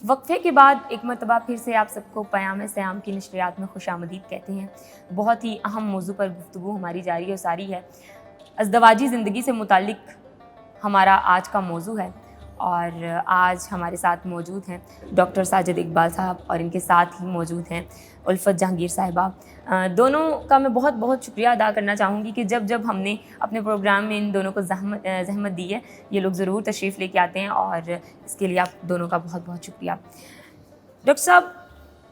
وقفے کے بعد ایک مرتبہ پھر سے آپ سب کو پیام سیام کی نشریات میں خوش آمدید کہتے ہیں۔ بہت ہی اہم موضوع پر گفتگو ہماری جاری و ساری ہے۔ ازدواجی زندگی سے متعلق ہمارا آج کا موضوع ہے، اور آج ہمارے ساتھ موجود ہیں ڈاکٹر ساجد اقبال صاحب، اور ان کے ساتھ ہی موجود ہیں الفت جہانگیر صاحبہ۔ دونوں کا میں بہت بہت شکریہ ادا کرنا چاہوں گی کہ جب ہم نے اپنے پروگرام میں ان دونوں کو زحمت دی ہے، یہ لوگ ضرور تشریف لے کے آتے ہیں، اور اس کے لیے آپ دونوں کا بہت بہت شکریہ۔ ڈاکٹر صاحب،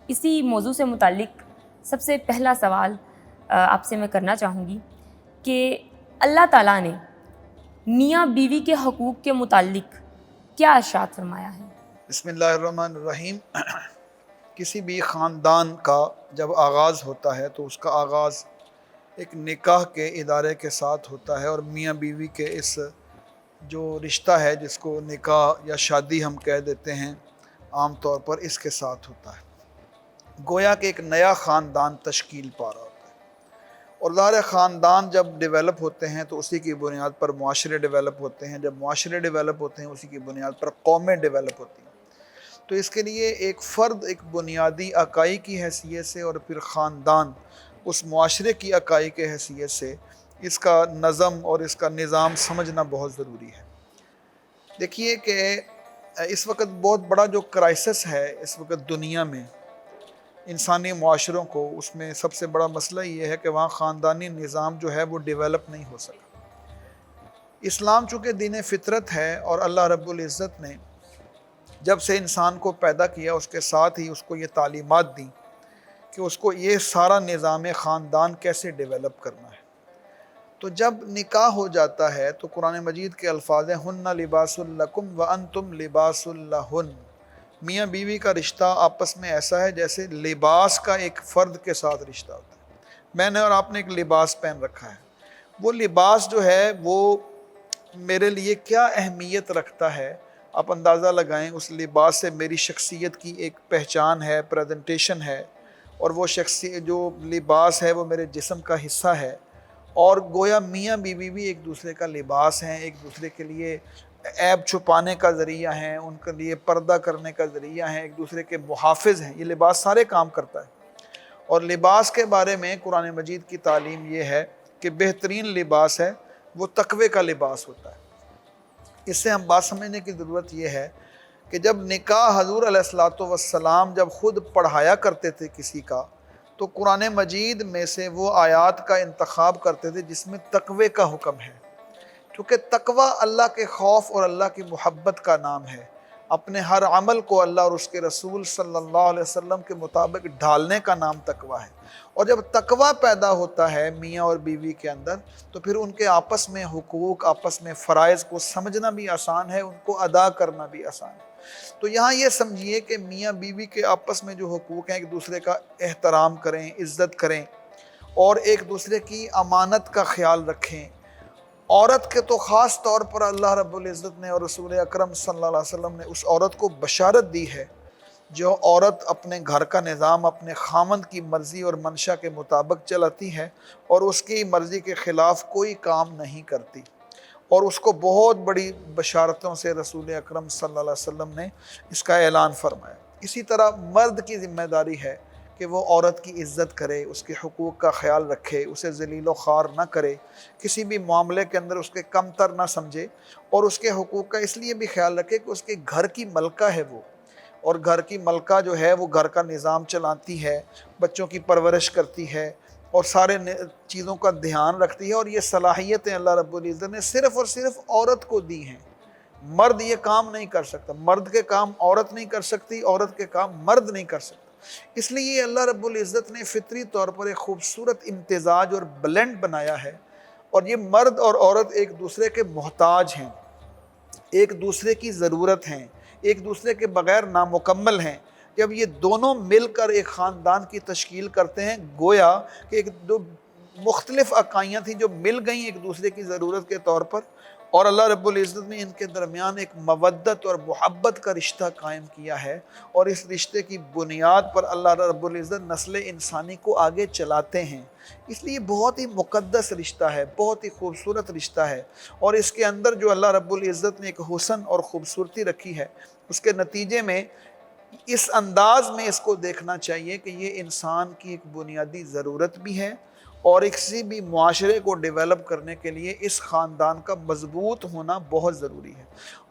اسی موضوع سے متعلق سب سے پہلا سوال آپ سے میں کرنا چاہوں گی کہ اللہ تعالیٰ نے میاں بیوی کے حقوق کے متعلق کیا ارشاد فرمایا ہے؟ بسم اللہ الرحمن الرحیم۔ کسی بھی خاندان کا جب آغاز ہوتا ہے تو اس کا آغاز ایک نکاح کے ادارے کے ساتھ ہوتا ہے، اور میاں بیوی کے اس جو رشتہ ہے جس کو نکاح یا شادی ہم کہہ دیتے ہیں عام طور پر، اس کے ساتھ ہوتا ہے۔ گویا کہ ایک نیا خاندان تشکیل پا رہا ہوتا ہے، اور ظاہر خاندان جب ڈیولپ ہوتے ہیں تو اسی کی بنیاد پر معاشرے ڈیولپ ہوتے ہیں، جب معاشرے ڈیولپ ہوتے ہیں اسی کی بنیاد پر قومیں ڈیولپ ہوتی ہیں۔ تو اس کے لیے ایک فرد ایک بنیادی اکائی کی حیثیت سے، اور پھر خاندان اس معاشرے کی اکائی کے حیثیت سے اس کا نظم اور اس کا نظام سمجھنا بہت ضروری ہے۔ دیکھیے کہ اس وقت بہت بڑا جو کرائسس ہے اس وقت دنیا میں انسانی معاشروں کو، اس میں سب سے بڑا مسئلہ یہ ہے کہ وہاں خاندانی نظام جو ہے وہ ڈیولپ نہیں ہو سکا۔ اسلام چونکہ دین فطرت ہے، اور اللہ رب العزت نے جب سے انسان کو پیدا کیا اس کے ساتھ ہی اس کو یہ تعلیمات دیں کہ اس کو یہ سارا نظام خاندان کیسے ڈیولپ کرنا ہے۔ تو جب نکاح ہو جاتا ہے تو قرآن مجید کے الفاظ ہیں ہن لباس لکم وانتم لباس لہن۔ میاں بیوی کا رشتہ آپس میں ایسا ہے جیسے لباس کا ایک فرد کے ساتھ رشتہ ہوتا ہے۔ میں نے اور آپ نے ایک لباس پہن رکھا ہے، وہ لباس جو ہے وہ میرے لیے کیا اہمیت رکھتا ہے آپ اندازہ لگائیں۔ اس لباس سے میری شخصیت کی ایک پہچان ہے، پریزنٹیشن ہے، اور وہ جو لباس ہے وہ میرے جسم کا حصہ ہے۔ اور گویا میاں بیوی بھی ایک دوسرے کا لباس ہیں، ایک دوسرے کے لیے عیب چھپانے کا ذریعہ ہیں، ان کے لیے پردہ کرنے کا ذریعہ ہیں، ایک دوسرے کے محافظ ہیں۔ یہ لباس سارے کام کرتا ہے، اور لباس کے بارے میں قرآن مجید کی تعلیم یہ ہے کہ بہترین لباس ہے وہ تقوی کا لباس ہوتا ہے۔ اس سے ہم بات سمجھنے کی ضرورت یہ ہے کہ جب نکاح حضور علیہ الصلوۃ والسلام جب خود پڑھایا کرتے تھے کسی کا، تو قرآن مجید میں سے وہ آیات کا انتخاب کرتے تھے جس میں تقوی کا حکم ہے، کیونکہ تقوی اللہ کے خوف اور اللہ کی محبت کا نام ہے۔ اپنے ہر عمل کو اللہ اور اس کے رسول صلی اللہ علیہ وسلم کے مطابق ڈھالنے کا نام تقوی ہے۔ اور جب تقوی پیدا ہوتا ہے میاں اور بیوی کے اندر، تو پھر ان کے آپس میں حقوق، آپس میں فرائض کو سمجھنا بھی آسان ہے، ان کو ادا کرنا بھی آسان ہے۔ تو یہاں یہ سمجھیے کہ میاں بیوی کے آپس میں جو حقوق ہیں، ایک دوسرے کا احترام کریں، عزت کریں، اور ایک دوسرے کی امانت کا خیال رکھیں۔ عورت کے تو خاص طور پر اللہ رب العزت نے اور رسول اکرم صلی اللہ علیہ وسلم نے اس عورت کو بشارت دی ہے جو عورت اپنے گھر کا نظام اپنے خامند کی مرضی اور منشا کے مطابق چلاتی ہے، اور اس کی مرضی کے خلاف کوئی کام نہیں کرتی، اور اس کو بہت بڑی بشارتوں سے رسول اکرم صلی اللہ علیہ وسلم نے اس کا اعلان فرمایا۔ اسی طرح مرد کی ذمہ داری ہے کہ وہ عورت کی عزت کرے، اس کے حقوق کا خیال رکھے، اسے ذلیل و خوار نہ کرے، کسی بھی معاملے کے اندر اس کے کم تر نہ سمجھے، اور اس کے حقوق کا اس لیے بھی خیال رکھے کہ اس کے گھر کی ملکہ ہے وہ، اور گھر کی ملکہ جو ہے وہ گھر کا نظام چلاتی ہے، بچوں کی پرورش کرتی ہے، اور سارے چیزوں کا دھیان رکھتی ہے۔ اور یہ صلاحیتیں اللہ رب العزت نے صرف اور صرف عورت کو دی ہیں۔ مرد یہ کام نہیں کر سکتا، مرد کے کام عورت نہیں کر سکتی، عورت کے کام مرد نہیں کر سکتا۔ اس لیے اللہ رب العزت نے فطری طور پر ایک خوبصورت امتزاج اور بلینڈ بنایا ہے، اور یہ مرد اور عورت ایک دوسرے کے محتاج ہیں، ایک دوسرے کی ضرورت ہیں، ایک دوسرے کے بغیر نامکمل ہیں۔ جب یہ دونوں مل کر ایک خاندان کی تشکیل کرتے ہیں، گویا کہ ایک دو مختلف اکائیاں تھیں جو مل گئیں ایک دوسرے کی ضرورت کے طور پر، اور اللہ رب العزت نے ان کے درمیان ایک مودت اور محبت کا رشتہ قائم کیا ہے، اور اس رشتے کی بنیاد پر اللہ رب العزت نسل انسانی کو آگے چلاتے ہیں۔ اس لیے بہت ہی مقدس رشتہ ہے، بہت ہی خوبصورت رشتہ ہے، اور اس کے اندر جو اللہ رب العزت نے ایک حسن اور خوبصورتی رکھی ہے، اس کے نتیجے میں اس انداز میں اس کو دیکھنا چاہیے کہ یہ انسان کی ایک بنیادی ضرورت بھی ہے، اور کسی بھی معاشرے کو ڈیولپ کرنے کے لیے اس خاندان کا مضبوط ہونا بہت ضروری ہے۔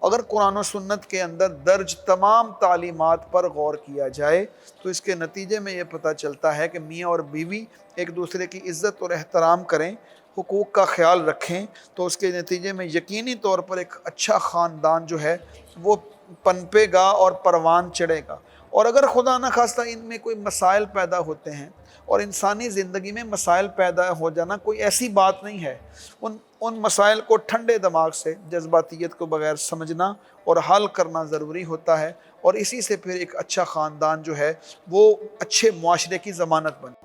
اگر قرآن و سنت کے اندر درج تمام تعلیمات پر غور کیا جائے تو اس کے نتیجے میں یہ پتہ چلتا ہے کہ میاں اور بیوی ایک دوسرے کی عزت اور احترام کریں، حقوق کا خیال رکھیں، تو اس کے نتیجے میں یقینی طور پر ایک اچھا خاندان جو ہے وہ پنپے گا اور پروان چڑھے گا۔ اور اگر خدا نہ خواستہ ان میں کوئی مسائل پیدا ہوتے ہیں، اور انسانی زندگی میں مسائل پیدا ہو جانا کوئی ایسی بات نہیں ہے، ان مسائل کو ٹھنڈے دماغ سے، جذباتیت کو بغیر سمجھنا اور حل کرنا ضروری ہوتا ہے، اور اسی سے پھر ایک اچھا خاندان جو ہے وہ اچھے معاشرے کی ضمانت بنے۔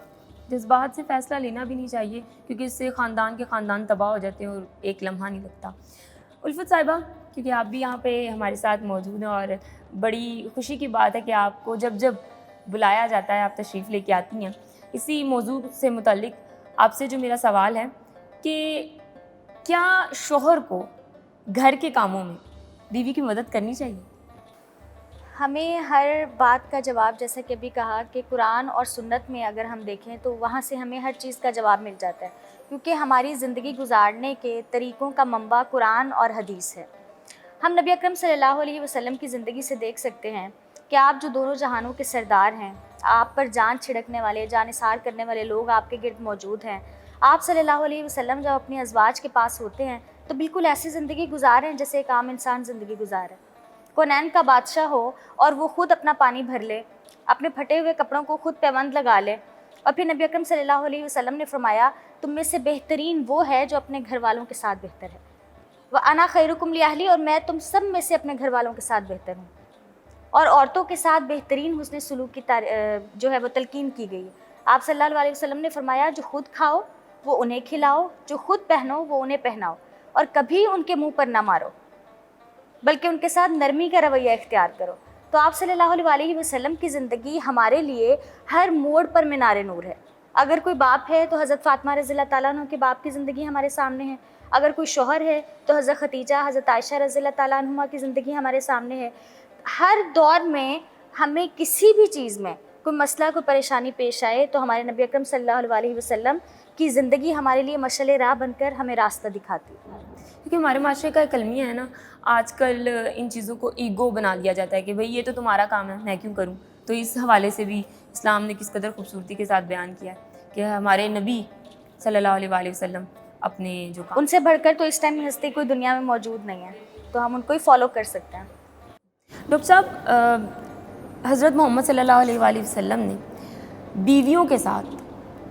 جذبات سے فیصلہ لینا بھی نہیں چاہیے، کیونکہ اس سے خاندان تباہ ہو جاتے ہیں اور ایک لمحہ نہیں لگتا۔ الفت صاحبہ، کیونکہ آپ بھی یہاں پہ ہمارے ساتھ موجود ہیں، اور بڑی خوشی کی بات ہے کہ آپ کو جب جب بلایا جاتا ہے آپ تشریف لے کے آتی ہیں۔ اسی موضوع سے متعلق آپ سے جو میرا سوال ہے کہ کیا شوہر کو گھر کے کاموں میں بیوی کی مدد کرنی چاہیے؟ ہمیں ہر بات کا جواب، جیسا کہ ابھی کہا کہ قرآن اور سنت میں اگر ہم دیکھیں تو وہاں سے ہمیں ہر چیز کا جواب مل جاتا ہے، کیونکہ ہماری زندگی گزارنے کے طریقوں کا منبع قرآن اور حدیث ہے۔ ہم نبی اکرم صلی اللہ علیہ وسلم کی زندگی سے دیکھ سکتے ہیں کہ آپ جو دونوں جہانوں کے سردار ہیں، آپ پر جان چھڑکنے والے، جان نثار کرنے والے لوگ آپ کے گرد موجود ہیں۔ آپ صلی اللہ علیہ وسلم جب اپنی ازواج کے پاس ہوتے ہیں تو بالکل ایسی زندگی گزار ہیں جیسے ایک عام انسان زندگی گزار ہے۔ کونین کا بادشاہ ہو اور وہ خود اپنا پانی بھر لے، اپنے پھٹے ہوئے کپڑوں کو خود پیوند لگا لے، اور پھر نبی اکرم صلی اللہ علیہ وسلم نے فرمایا تم میں سے بہترین وہ ہے جو اپنے گھر والوں کے ساتھ بہتر ہے، وَأَنَا خَيْرُكُمْ لِأَهْلِي، اور میں تم سب میں سے اپنے گھر والوں کے ساتھ بہتر ہوں۔ اور عورتوں کے ساتھ بہترین حسن سلوک کی جو ہے وہ تلقین کی گئی ہے۔ آپ صلی اللہ علیہ وسلم نے فرمایا جو خود کھاؤ وہ انہیں کھلاؤ، جو خود پہنو وہ انہیں پہناؤ، اور کبھی ان کے منہ پر نہ مارو بلکہ ان کے ساتھ نرمی کا رویہ اختیار کرو۔ تو آپ صلی اللہ علیہ وسلم کی زندگی ہمارے لیے ہر موڑ پر مینار نور ہے۔ اگر کوئی باپ ہے تو حضرت فاطمہ رضی اللہ تعالیٰ عنہ کے باپ کی زندگی ہمارے سامنے ہے، اگر کوئی شوہر ہے تو حضرت خدیجہ، حضرت عائشہ رضی اللہ تعالیٰ عنہما کی زندگی ہمارے سامنے ہے۔ ہر دور میں ہمیں کسی بھی چیز میں کوئی مسئلہ، کوئی پریشانی پیش آئے تو ہمارے نبی اکرم صلی اللہ علیہ وسلم کی زندگی ہمارے لیے مشعل راہ بن کر ہمیں راستہ دکھاتی ہے۔ کیونکہ ہمارے معاشرے کا ایک المیہ ہے نا، آج کل ان چیزوں کو ایگو بنا دیا جاتا ہے کہ بھئی یہ تو تمہارا کام ہے، میں کیوں کروں۔ تو اس حوالے سے بھی اسلام نے کس قدر خوبصورتی کے ساتھ بیان کیا ہے کہ ہمارے نبی صلی اللہ علیہ وسلم اپنے جو کام، ان سے بڑھ کر تو اس ٹائم ہستی کوئی دنیا میں موجود نہیں ہے، تو ہم ان کو ہی فالو کر سکتے ہیں۔ ڈاکٹر صاحب، حضرت محمد صلی اللہ علیہ وسلم نے بیویوں کے ساتھ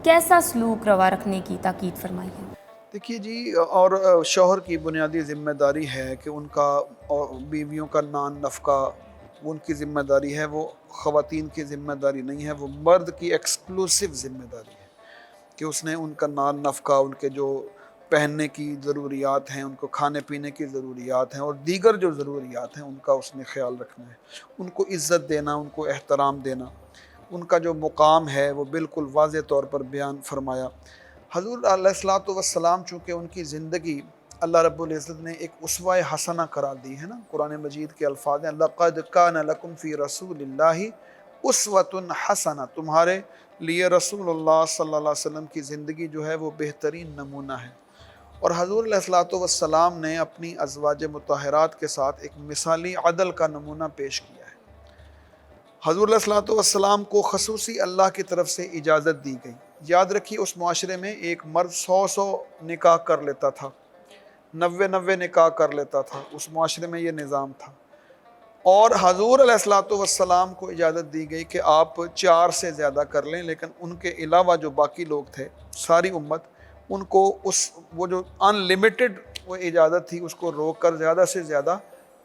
کیسا سلوک روا رکھنے کی تاکید فرمائی ہے؟ دیکھیے جی، اور شوہر کی بنیادی ذمہ داری ہے کہ ان کا اور بیویوں کا نان نفقہ ان کی ذمہ داری ہے، وہ خواتین کی ذمہ داری نہیں ہے، وہ مرد کی ایکسکلوسیو ذمہ داری ہے کہ اس نے ان کا نان نفقہ، ان کے جو پہننے کی ضروریات ہیں، ان کو کھانے پینے کی ضروریات ہیں، اور دیگر جو ضروریات ہیں ان کا اس نے خیال رکھنا ہے، ان کو عزت دینا، ان کو احترام دینا، ان کا جو مقام ہے وہ بالکل واضح طور پر بیان فرمایا۔ حضور علیہ السلام چونکہ ان کی زندگی اللہ رب العزت نے ایک اسوہ حسنہ قرار دی ہے نا، قرآن مجید کے الفاظ ہیں لَقَدْ كَانَ لَكُمْ فِي رَسُولِ اللَّهِ أُسْوَةٌ حَسَنَةٌ، تمہارے لیے رسول اللہ صلی اللہ علیہ وسلم کی زندگی جو ہے وہ بہترین نمونہ ہے۔ اور حضور علیہ السلام نے اپنی ازواج مطہرات کے ساتھ ایک مثالی عدل کا نمونہ پیش کیا ہے۔ حضور علیہ السلام کو خصوصی اللہ کی طرف سے اجازت دی گئی۔ یاد رکھیے اس معاشرے میں ایک مرد 100 نکاح کر لیتا تھا، 90 نکاح کر لیتا تھا، اس معاشرے میں یہ نظام تھا، اور حضور علیہ السلام کو اجازت دی گئی کہ آپ 4 سے زیادہ کر لیں، لیکن ان کے علاوہ جو باقی لوگ تھے، ساری امت، ان کو وہ جو ان لمیٹڈ وہ اجازت تھی اس کو روک کر زیادہ سے زیادہ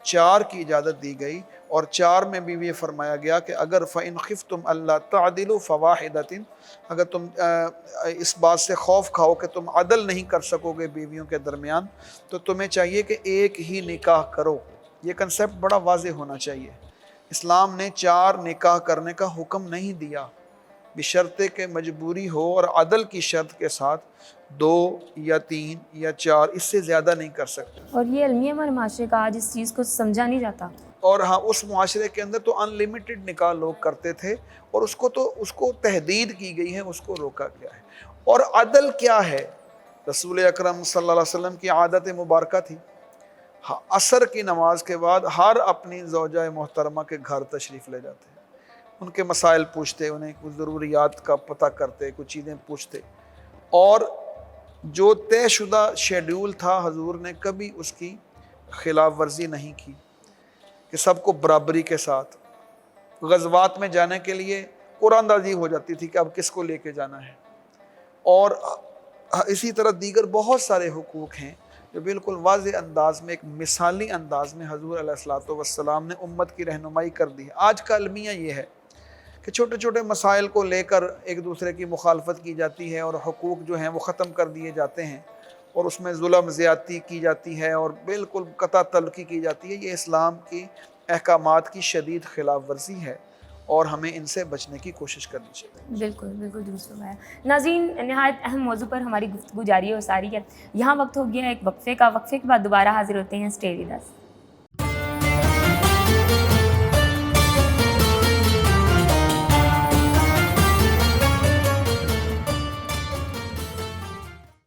4 کی اجازت دی گئی، اور 4 میں بھی یہ فرمایا گیا کہ اگر فَإِنْ خِفْتُمْ أَلَّا تَعْدِلُوا فَوَاحِدَةٍ، اگر تم اس بات سے خوف کھاؤ کہ تم عدل نہیں کر سکو گے بیویوں کے درمیان، تو تمہیں چاہیے کہ ایک ہی نکاح کرو۔ یہ کنسیپٹ بڑا واضح ہونا چاہیے۔ اسلام نے 4 نکاح کرنے کا حکم نہیں دیا، بشرطے کہ مجبوری ہو، اور عدل کی شرط کے ساتھ 2 یا 3 یا 4، اس سے زیادہ نہیں کر سکتے۔ اور یہ المیہ ہمارے معاشرے کا آج اس چیز کو سمجھا نہیں جاتا اور ہاں اس معاشرے کے اندر تو انلمیٹڈ نکاح لوگ کرتے تھے اور اس کو تحدید کی گئی ہے، اس کو روکا گیا ہے۔ اور عدل کیا ہے؟ رسول اکرم صلی اللہ علیہ وسلم کی عادت مبارکہ تھی عصر کی نماز کے بعد ہر اپنی زوجہ محترمہ کے گھر تشریف لے جاتے، ان کے مسائل پوچھتے، انہیں کچھ ضروریات کا پتہ کرتے، کچھ چیزیں پوچھتے، اور جو طے شدہ شیڈیول تھا حضور نے کبھی اس کی خلاف ورزی نہیں کی، کہ سب کو برابری کے ساتھ غزوات میں جانے کے لیے قرآن اندازی ہو جاتی تھی کہ اب کس کو لے کے جانا ہے، اور اسی طرح دیگر بہت سارے حقوق ہیں جو بالکل واضح انداز میں، ایک مثالی انداز میں حضور علیہ الصلوۃ والسلام نے امت کی رہنمائی کر دی ہے۔ آج کا المیہ یہ ہے کہ چھوٹے چھوٹے مسائل کو لے کر ایک دوسرے کی مخالفت کی جاتی ہے اور حقوق جو ہیں وہ ختم کر دیے جاتے ہیں اور اس میں ظلم زیادتی کی جاتی ہے اور بالکل قطع تلقی کی جاتی ہے۔ یہ اسلام کی احکامات کی شدید خلاف ورزی ہے اور ہمیں ان سے بچنے کی کوشش کرنی چاہیے۔ بالکل بالکل درست فرمایا۔ ناظرین، نہایت اہم موضوع پر ہماری گفتگو جاری ہے اور ساری ہے۔ یہاں وقت ہو گیا ہے ایک وقفے کا، وقفے کے بعد دوبارہ حاضر ہوتے ہیں۔ Stay with us.